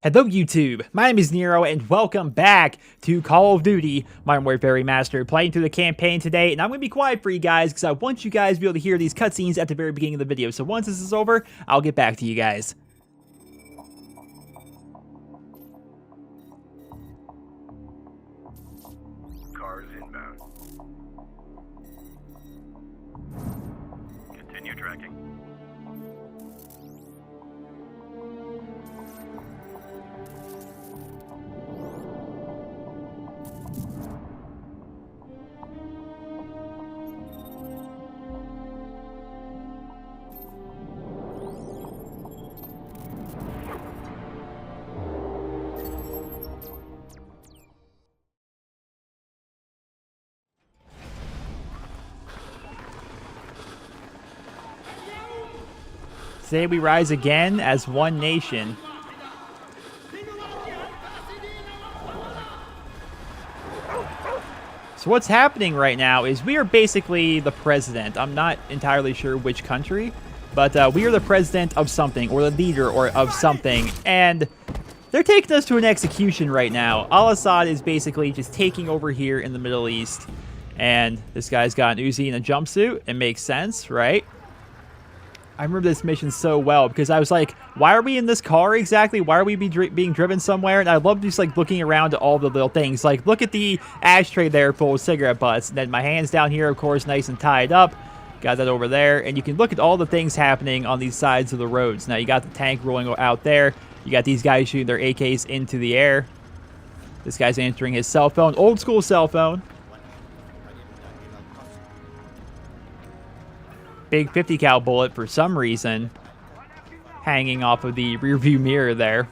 Hello YouTube, my name is Nero and welcome back to Call of Duty Modern Warfare Remastered, playing through the campaign today, and I'm going to be quiet for you guys because I want you guys to be able to hear these cutscenes at the very beginning of the video. So once this is over, I'll get back to you guys. Cars inbound. Continue tracking. Today we rise again as one nation. So what's happening right now is we are basically the president. I'm not entirely sure which country, but we are the president of something, or the leader or of something, and they're taking us to an execution right now. Al-Assad is basically just taking over here in the Middle East, and this guy's got an Uzi and a jumpsuit. It makes sense, right? I remember this mission so well because I was like, why are we in this car exactly? Why are we being driven somewhere? And I love just like looking around at all the little things. Like, look at the ashtray there full of cigarette butts. And then my hands down here, of course, nice and tied up. Got that over there. And you can look at all the things happening on these sides of the roads. Now, you got the tank rolling out there. You got these guys shooting their AKs into the air. This guy's answering his cell phone. Old school cell phone. Big 50 cal bullet for some reason hanging off of the rear view mirror there.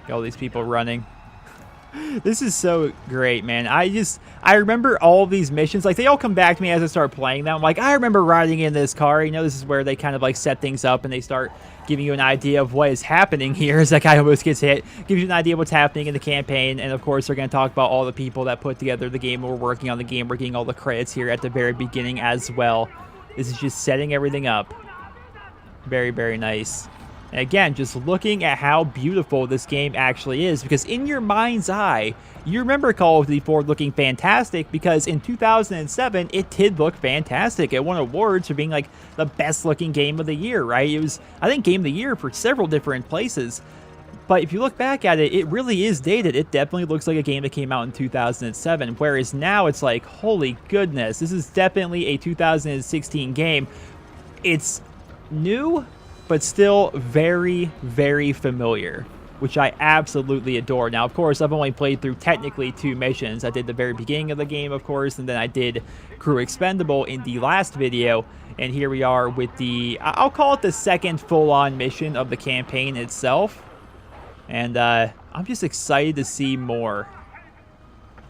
Got all these people running. This is so great, man. I remember all of these missions. Like, they all come back to me as I start playing them. Like, I remember riding in this car. You know, this is where they kind of like set things up and they start giving you an idea of what is happening here as that guy almost gets hit. Gives you an idea of what's happening in the campaign. And of course, they're going to talk about all the people that put together the game. We're working on the game. We're getting all the credits here at the very beginning as well. This is just setting everything up. Very, very nice. And again, just looking at how beautiful this game actually is, because in your mind's eye, you remember Call of Duty 4 looking fantastic because in 2007, it did look fantastic. It won awards for being like the best looking game of the year, right? It was, I think, game of the year for several different places. But if you look back at it, it really is dated. It definitely looks like a game that came out in 2007, whereas now it's like, holy goodness, this is definitely a 2016 game. It's new, but still very, very familiar, which I absolutely adore. Now, of course, I've only played through technically 2 missions. I did the very beginning of the game, of course, and then I did Crew Expendable in the last video, and here we are with the, I'll call it the second full-on mission of the campaign itself, and I'm just excited to see more.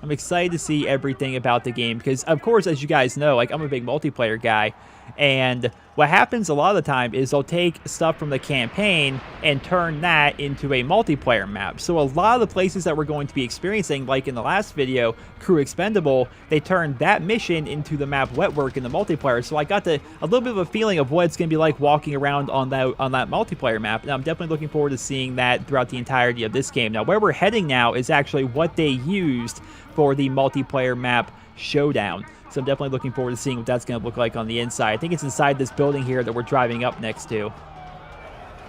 I'm excited to see everything about the game because, of course, as you guys know, like, I'm a big multiplayer guy, and what happens a lot of the time is they'll take stuff from the campaign and turn that into a multiplayer map. So a lot of the places that we're going to be experiencing, like in the last video, Crew Expendable, they turned that mission into the map Wetwork in the multiplayer. So I got a little bit of a feeling of what it's going to be like walking around on that multiplayer map. And I'm definitely looking forward to seeing that throughout the entirety of this game. Now, where we're heading now is actually what they used for the multiplayer map Showdown. So I'm definitely looking forward to seeing what that's going to look like on the inside. I think it's inside this building here that we're driving up next to.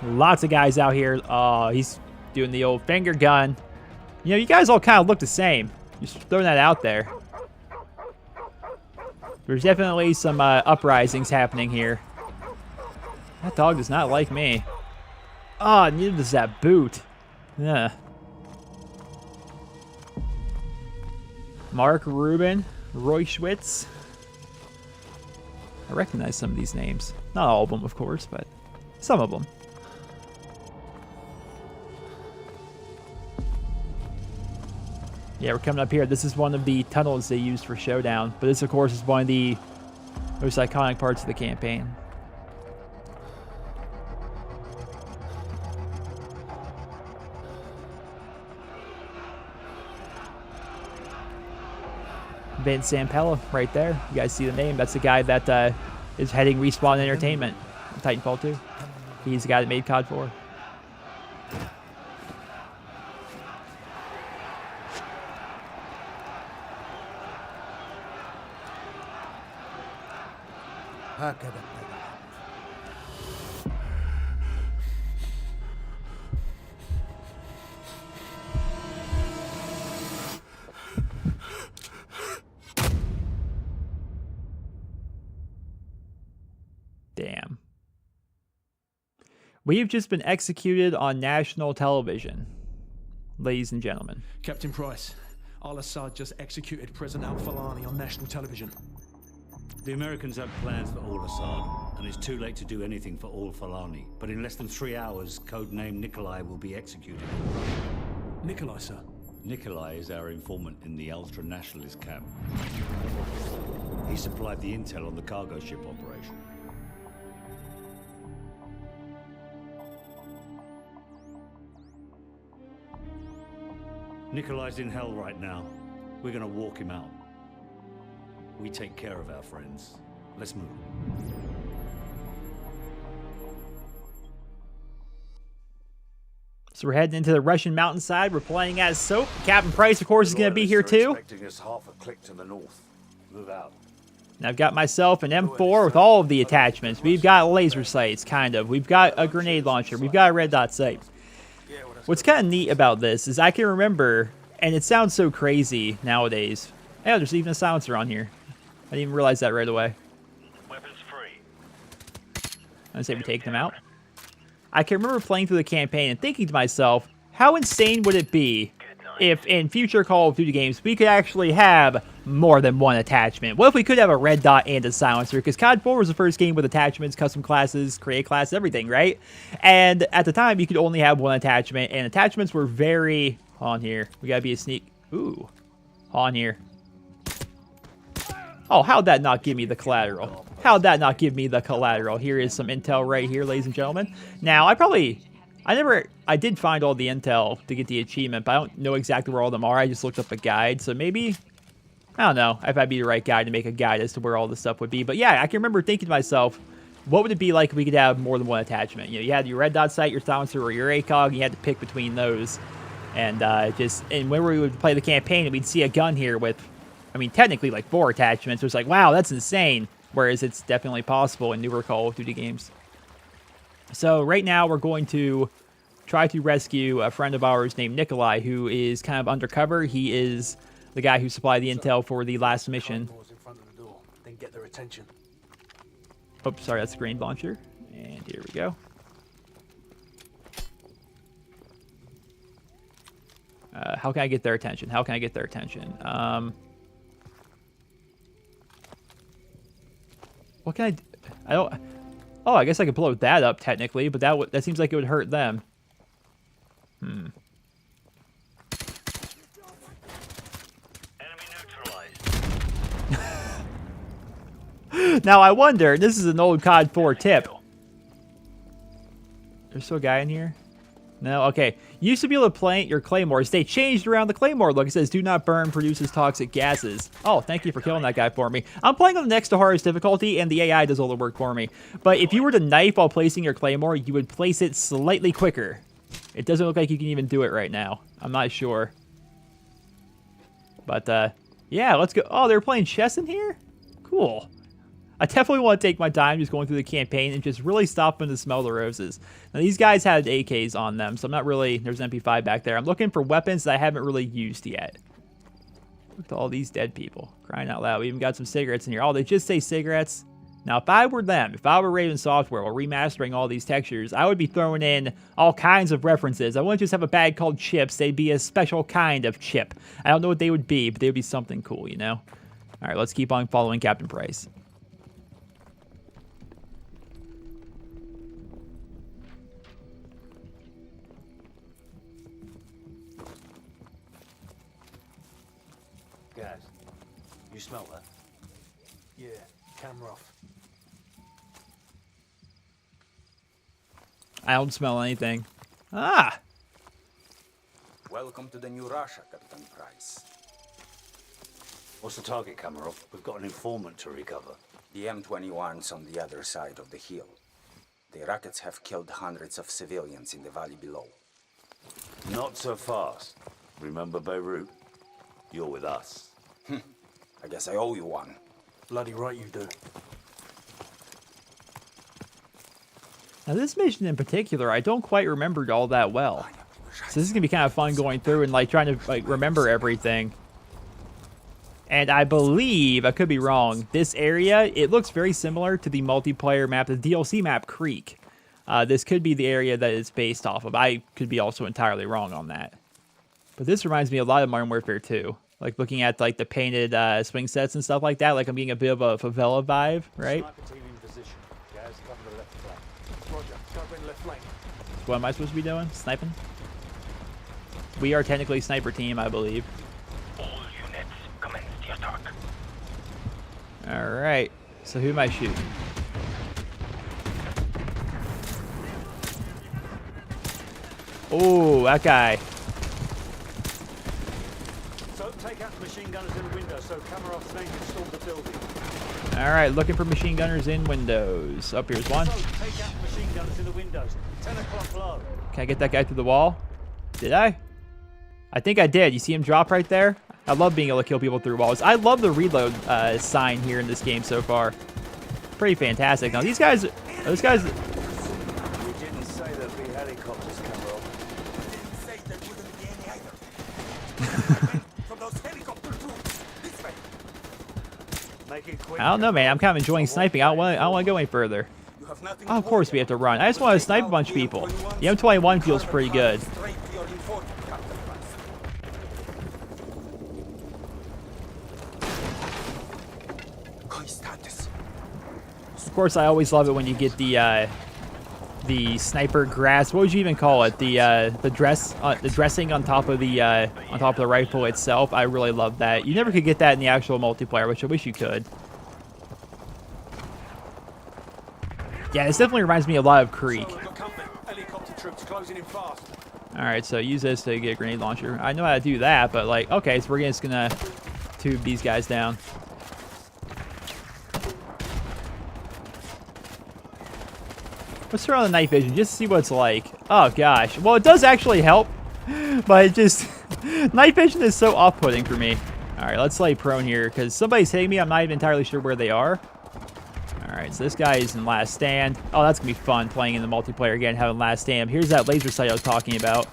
Lots of guys out here. Oh, he's doing the old finger gun. You know, you guys all kind of look the same. Just throwing that out there. There's definitely some uprisings happening here. That dog does not like me. Oh, neither does that boot. Yeah. Mark Rubin. Roy Schwitz. I recognize some of these names. Not all of them, of course, but some of them. Yeah, we're coming up here. This is one of the tunnels they used for Showdown, but this, of course, is one of the most iconic parts of the campaign. Vince Zampella right there. You guys see the name. That's the guy that is heading Respawn Entertainment in Titanfall 2. He's the guy that made COD 4. Damn. We've just been executed on national television, ladies and gentlemen. Captain Price, Al-Assad just executed President Al-Falani on national television. The Americans have plans for Al-Assad, and it's too late to do anything for Al-Falani. But in less than 3 hours, codename Nikolai will be executed. Nikolai, sir. Nikolai is our informant in the ultra-nationalist camp. He supplied the intel on the cargo ship operation. Nikolai's in hell right now. We're gonna walk him out. We take care of our friends. Let's move. So we're heading into the Russian mountainside. We're playing as Soap. Captain Price, of course, is going to be here too. Expecting us half a click to the north. Move out. And I've got myself an M4 with all of the attachments. We've got laser sights, kind of. We've got a grenade launcher. We've got a red dot sight. What's kind of neat about this is I can remember, and it sounds so crazy nowadays. Yeah, there's even a silencer on here. I didn't even realize that right away. Weapons free. I say we take them out. I can remember playing through the campaign and thinking to myself, how insane would it be if in future Call of Duty games we could actually have more than one attachment? What if we could have a red dot and a silencer? Because COD 4 was the first game with attachments, custom classes, create class, everything, right? And at the time, you could only have one attachment, and attachments were very... On here. We gotta be a sneak... Ooh. On here. Oh, how'd that not give me the collateral? How'd that not give me the collateral? Here is some intel right here, ladies and gentlemen. Now, I did find all the intel to get the achievement, but I don't know exactly where all of them are. I just looked up a guide, so maybe... I don't know if I'd be the right guy to make a guide as to where all this stuff would be. But yeah, I can remember thinking to myself, what would it be like if we could have more than one attachment? You know, you had your red dot sight, your silencer, or your ACOG, and you had to pick between those. And and when we would play the campaign, and we'd see a gun here with... I mean, technically, like 4 attachments. It was like, wow, that's insane. Whereas it's definitely possible in newer Call of Duty games. So right now, we're going to try to rescue a friend of ours named Nikolai, who is kind of undercover. He is the guy who supplied the intel for the last mission. Then get their attention. Oops, sorry, that's the grenade launcher. And here we go. How can I get their attention? How can I get their attention? What can I do? I don't... Oh, I guess I could blow that up technically, but that seems like it would hurt them. Enemy neutralized. Now I wonder, this is an old COD 4 tip. There's still a guy in here? No? Okay. You used to be able to plant your claymores. They changed around the claymore look. It says, do not burn, produces toxic gases. Oh, thank you for killing that guy for me. I'm playing on the next to hardest difficulty, and the AI does all the work for me. But if you were to knife while placing your claymore, you would place it slightly quicker. It doesn't look like you can even do it right now. I'm not sure. But, yeah, let's go. Oh, they're playing chess in here? Cool. I definitely want to take my time just going through the campaign and just really stop them to smell the roses. Now, these guys had AKs on them, so I'm not really... There's an MP5 back there. I'm looking for weapons that I haven't really used yet. Look at all these dead people. Crying out loud. We even got some cigarettes in here. Oh, they just say cigarettes? Now, if I were them, if I were Raven Software while remastering all these textures, I would be throwing in all kinds of references. I wouldn't just have a bag called chips. They'd be a special kind of chip. I don't know what they would be, but they would be something cool, you know? All right, let's keep on following Captain Price. Guys, you smell that? Yeah, camera off. I don't smell anything. Ah! Welcome to the new Russia, Captain Price. What's the target, Kamarov? We've got an informant to recover. The M21's on the other side of the hill. The rockets have killed hundreds of civilians in the valley below. Not so fast. Remember Beirut? You're with us. I guess I owe you one. Bloody right you do. Now this mission in particular, I don't quite remember all that well. So this is gonna be kind of fun going through and like trying to like remember everything. And I believe, I could be wrong, this area, it looks very similar to the multiplayer map, the DLC map Creek. This could be the area that it's based off of. I could be also entirely wrong on that. But this reminds me a lot of Modern Warfare 2. Like looking at like the painted swing sets and stuff like that, like I'm getting a bit of a favela vibe, right? Sniper team in position. Guys, cover the left flank. Roger, covering left flank. What am I supposed to be doing? Sniping? We are technically sniper team, I believe. All units, commence the attack. Alright, so who am I shooting? Oh, that guy. So take out the machine gunners in the window so Kamarov's name can storm the building. Alright, looking for machine gunners in windows. Up here's one. So take out the machine gunners in the windows. 10 o'clock low. Can I get that guy through the wall? Did I? I think I did. You see him drop right there? I love being able to kill people through walls. I love the reload sign here in this game so far. Pretty fantastic. Now these guys, those guys, We didn't say there'd be helicopters, Kamarov. Didn't say there wouldn't be any either. From those helicopter troops, this way. Make it quick. I don't know, man. I'm kind of enjoying sniping. I don't want to go any further. You have nothing Oh, of course we have to run. I just want to snipe a bunch of people. The M21 feels pretty good. Straight to your informant, Captain Price. Status. Of course, I always love it when you get the sniper grass. What would you even call it? The dressing on top of the rifle itself. I really love that. You never could get that in the actual multiplayer, which I wish you could. Yeah, this definitely reminds me a lot of Creek. So we've got company. Helicopter troops closing in fast. All right, so use this to get a grenade launcher. I know how to do that, but like, okay, so we're just gonna tube these guys down. Let's turn on the night vision just to see what it's like. Oh gosh, well it does actually help, but it just night vision is so off-putting for me. All right, let's lay prone here because somebody's hitting me. I'm not even entirely sure where they are. All right, so this guy is in last stand. Oh, that's gonna be fun playing in the multiplayer again, having last stand. Here's that laser sight I was talking about.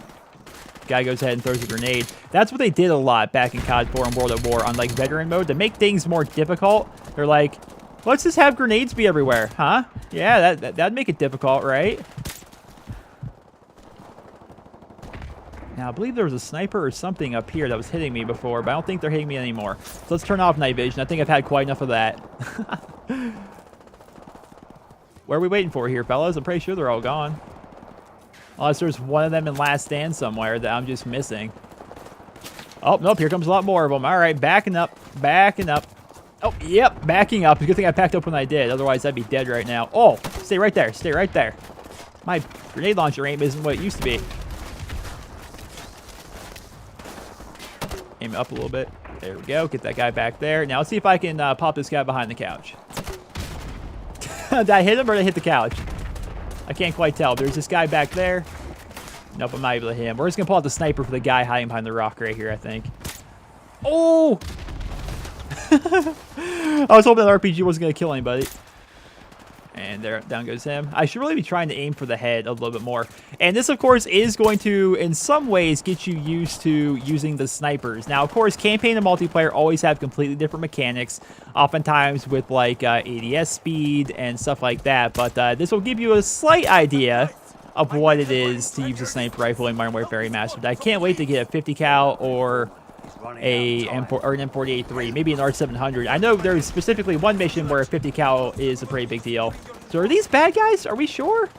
Guy goes ahead and throws a grenade. That's what they did a lot back in COD 4 and World at War on like veteran mode to make things more difficult. They're like, let's just have grenades be everywhere, huh? Yeah, that'd make it difficult, right? Now, I believe there was a sniper or something up here that was hitting me before, but I don't think they're hitting me anymore. So let's turn off night vision. I think I've had quite enough of that. What are we waiting for here, fellas? I'm pretty sure they're all gone. Unless there's one of them in last stand somewhere that I'm just missing. Oh, nope, here comes a lot more of them. All right, backing up, backing up. Oh, yep, backing up. It's a good thing I packed up when I did. Otherwise, I'd be dead right now. Oh, stay right there. Stay right there. My grenade launcher aim isn't what it used to be. Aim it up a little bit. There we go. Get that guy back there. Now, let's see if I can pop this guy behind the couch. Did I hit him or did I hit the couch? I can't quite tell. There's this guy back there. Nope, I'm not able to hit him. We're just going to pull out the sniper for the guy hiding behind the rock right here, I think. Oh! I was hoping that RPG wasn't going to kill anybody. And there, down goes him. I should really be trying to aim for the head a little bit more. And this, of course, is going to, in some ways, get you used to using the snipers. Now, of course, campaign and multiplayer always have completely different mechanics, oftentimes with, like, ADS speed and stuff like that. But this will give you a slight idea of what it is to use a sniper rifle in Modern Warfare Remastered. I can't wait to get a 50 cal or an M48-3, maybe an R700. I know there's specifically one mission where a 50 cal is a pretty big deal. So are these bad guys? Are we sure?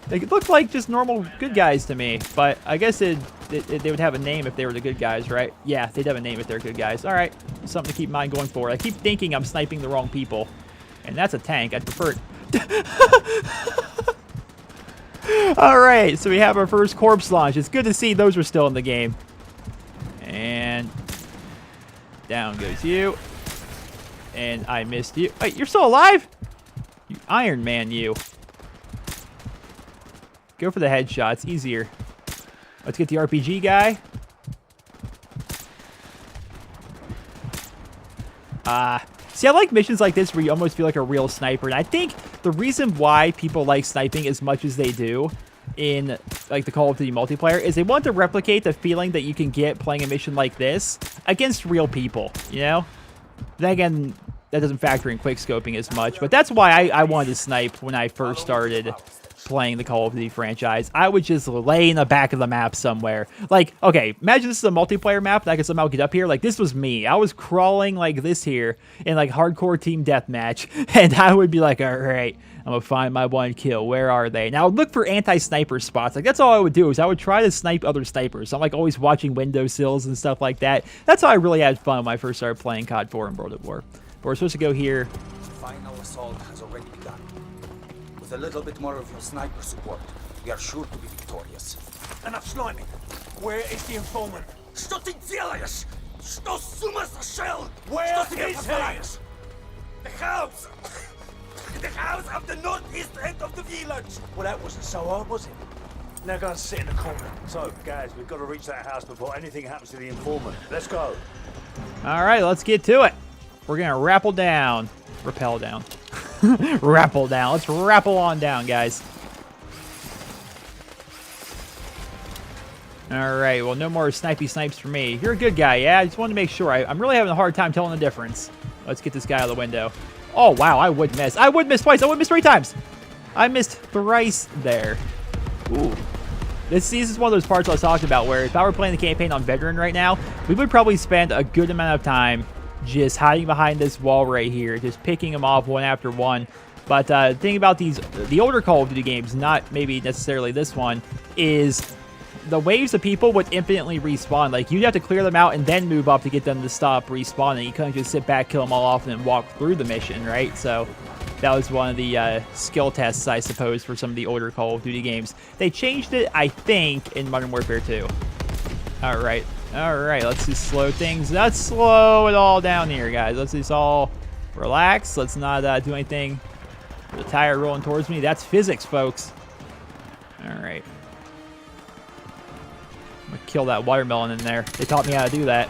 They look like just normal good guys to me, but I guess they would have a name if they were the good guys, right? Yeah, they'd have a name if they're good guys. All right, something to keep in mind going forward. I keep thinking I'm sniping the wrong people, and that's a tank. I'd prefer it. All right, so we have our first corpse launch. It's good to see those are still in the game. And Down goes you. And I missed you. Wait, you're still alive? You Iron Man, you. Go for the headshots. Easier. Let's get the RPG guy. See, I like missions like this where you almost feel like a real sniper. And I think the reason why people like sniping as much as they do in like the Call of Duty multiplayer is they want to replicate the feeling that you can get playing a mission like this against real people, you know? Then again, that doesn't factor in quick scoping as much, but that's why I wanted to snipe when I first started playing the Call of Duty franchise. I would just lay in the back of the map somewhere. Like, okay, imagine this is a multiplayer map and I could somehow get up here. Like, this was me. I was crawling like this here in like hardcore team deathmatch, and I would be like, all right, I'm gonna find my one kill. Where are they? Now, I would look for anti-sniper spots. Like, that's all I would do is I would try to snipe other snipers. I'm like always watching windowsills and stuff like that. That's how I really had fun when I first started playing COD 4 and World at War. But we're supposed to go here. Final assault has already begun. With a little bit more of your sniper support, we are sure to be victorious. Enough sniping. Where is the informant? Что ты делаешь? Что с ума сошел? Where Что тебе is позволяешь? The house! The house of the northeast end of the village! Well, that wasn't so hard, was it? Now go and sit in the corner. So, guys, we've got to reach that house before anything happens to the informant. Let's go. All right, let's get to it. We're gonna rappel down. Rappel down. Rappel down. Let's rappel on down, guys. All right, well, no more snipey snipes for me. You're a good guy, yeah? I just wanted to make sure. I'm really having a hard time telling the difference. Let's get this guy out of the window. Oh, wow, I would miss. I would miss twice. I would miss 3 times. I missed thrice there. Ooh. This is one of those parts I was talking about where if I were playing the campaign on Veteran right now, we would probably spend a good amount of time just hiding behind this wall right here, just picking them off one after one. But the thing about the older Call of Duty games, not maybe necessarily this one, is the waves of people would infinitely respawn. Like, you'd have to clear them out and then move up to get them to stop respawning. You couldn't just sit back, kill them all off, and then walk through the mission, right? So that was one of the skill tests, I suppose, for some of the older Call of Duty games. They changed it, I think, in Modern Warfare 2. All right. All right, let's just slow things. Let's slow it all down here, guys. Let's just all relax. Let's not do anything. The tire rolling towards me. That's physics, folks. All right. I'm going to kill that watermelon in there. They taught me how to do that.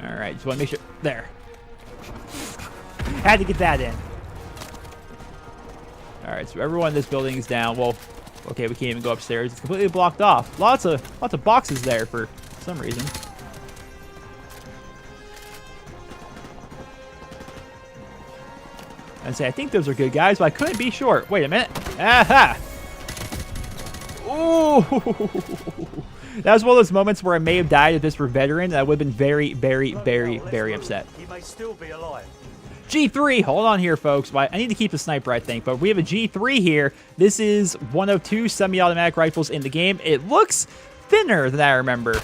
All right, just want to make sure. There. Had to get that in. All right, so everyone in this building is down. Well, okay, we can't even go upstairs. It's completely blocked off. Lots of boxes there for some reason. And say, I think those are good guys, but I couldn't be sure. Wait a minute. Aha! Ooh! That was one of those moments where I may have died if this were Veteran, and I would have been very, very, very, very upset. He may still be alive. G3, hold on here, folks. I need to keep the sniper, I think, but we have a G3 here. This is one of 2 semi-automatic rifles in the game. It looks thinner than I remember.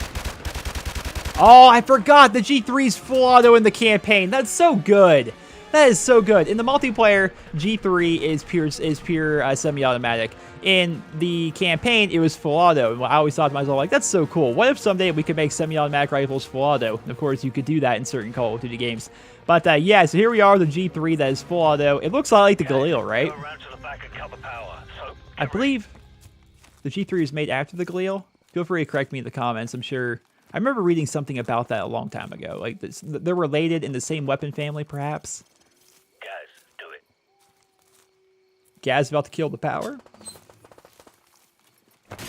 Oh, I forgot the G3's full auto in the campaign. That's so good. That is so good. In the multiplayer, G3 is pure semi-automatic. In the campaign, it was full auto. I always thought to myself, like, that's so cool. What if someday we could make semi-automatic rifles full auto? And of course, you could do that in certain Call of Duty games. But yeah, so here we are, the G3 that is full auto. It looks a lot like the Galil, right? I believe the G3 was made after the Galil. Feel free to correct me in the comments. I'm sure. I remember reading something about that a long time ago. Like, they're related in the same weapon family, perhaps. Guys, do it. Gaz about to kill the power. Alright,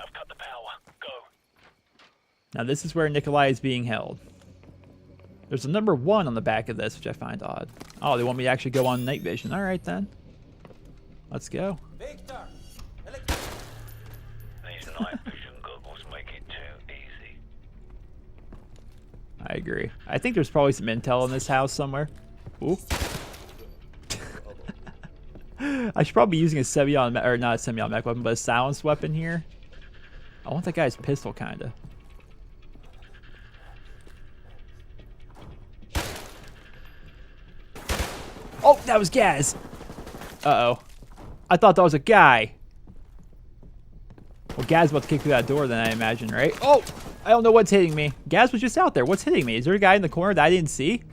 I've cut the power. Go. Now, this is where Nikolai is being held. There's a number 1 on the back of this, which I find odd. Oh, they want me to actually go on night vision. All right, then. Let's go. Victor! These night vision goggles make it too easy. I agree. I think there's probably some intel in this house somewhere. Ooh. I should probably be using a semi-automatic, or not a semi-automatic weapon, but a silenced weapon here. I want that guy's pistol, kind of. Oh, that was Gaz. Uh-oh. I thought that was a guy. Well, Gaz about to kick through that door then, I imagine, right? Oh! I don't know what's hitting me. Gaz was just out there. What's hitting me? Is there a guy in the corner that I didn't see?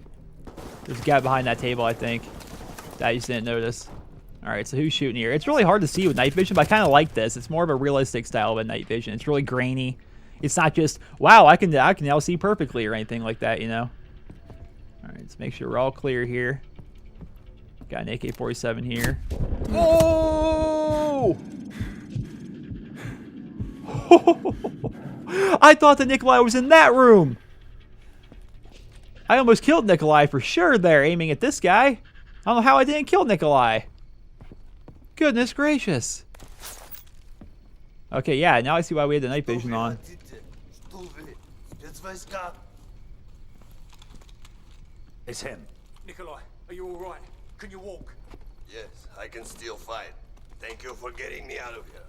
There's a guy behind that table, I think. That I just didn't notice. Alright, so who's shooting here? It's really hard to see with night vision, but I kind of like this. It's more of a realistic style of night vision. It's really grainy. It's not just, wow, I can now see perfectly or anything like that, you know? Alright, let's make sure we're all clear here. Got an AK-47 here. Oh! I thought that Nikolai was in that room. I almost killed Nikolai for sure there, aiming at this guy. I don't know how I didn't kill Nikolai. Goodness gracious. Okay, yeah, now I see why we had the night vision on. It's him. Nikolai, are you all right? Can you walk? Yes, I can still fight. Thank you for getting me out of here.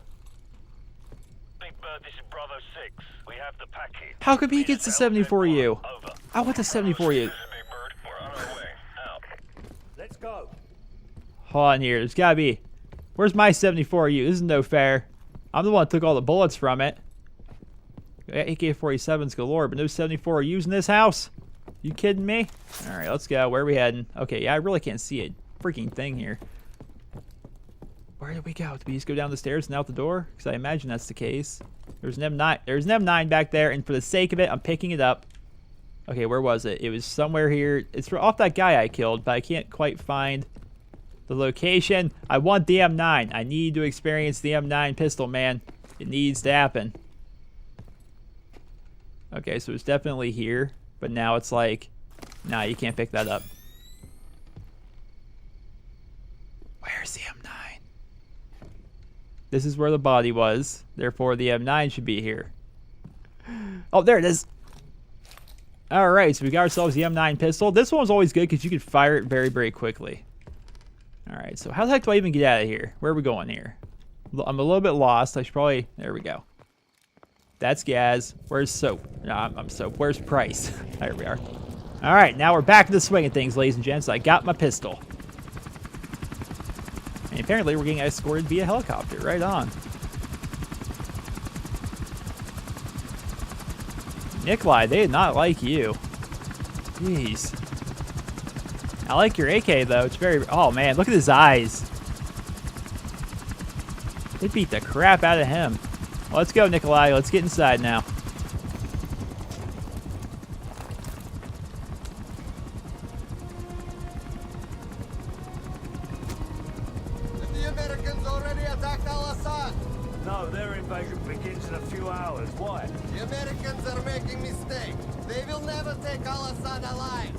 Big Bird, this is Bravo 6. We have the package. How come he gets the 74U? Over. I want the 74U. This is Big Bird. We're on our way. Out. Let's go. Hold on here. There's gotta be. Where's my 74U? This is no fair. I'm the one that took all the bullets from it. AK-47s galore, but no 74Us in this house? You kidding me? Alright, let's go. Where are we heading? Okay, yeah, I really can't see a freaking thing here. Where did we go? Did we just go down the stairs and out the door? Because I imagine that's the case. There's an M9. There's an M9 back there, and for the sake of it, I'm picking it up. Okay, where was it? It was somewhere here. It's off that guy I killed, but I can't quite find the location. I want the M9. I need to experience the M9 pistol, man. It needs to happen. Okay, so it's definitely here, but now it's like, nah, you can't pick that up. Where's the M9? This is where the body was. Therefore, the M9 should be here. Oh, there it is. All right, so we got ourselves the M9 pistol. This one's always good because you can fire it very, very quickly. All right, so how the heck do I even get out of here? Where are we going here? I'm a little bit lost. I should probably... There we go. That's Gaz. Where's Soap? No, I'm Soap. Where's Price? There we are. All right, now we're back to the swing of things, ladies and gents. I got my pistol. And apparently we're getting escorted via helicopter. Right on. Nikolai, they did not like you. Jeez. I like your AK, though. It's very... Oh, man. Look at his eyes. They beat the crap out of him. Well, let's go, Nikolai. Let's get inside now. The Americans already attacked Al-Assad. No, their invasion begins in a few hours. Why? The Americans are making mistakes. They will never take Al-Assad alive.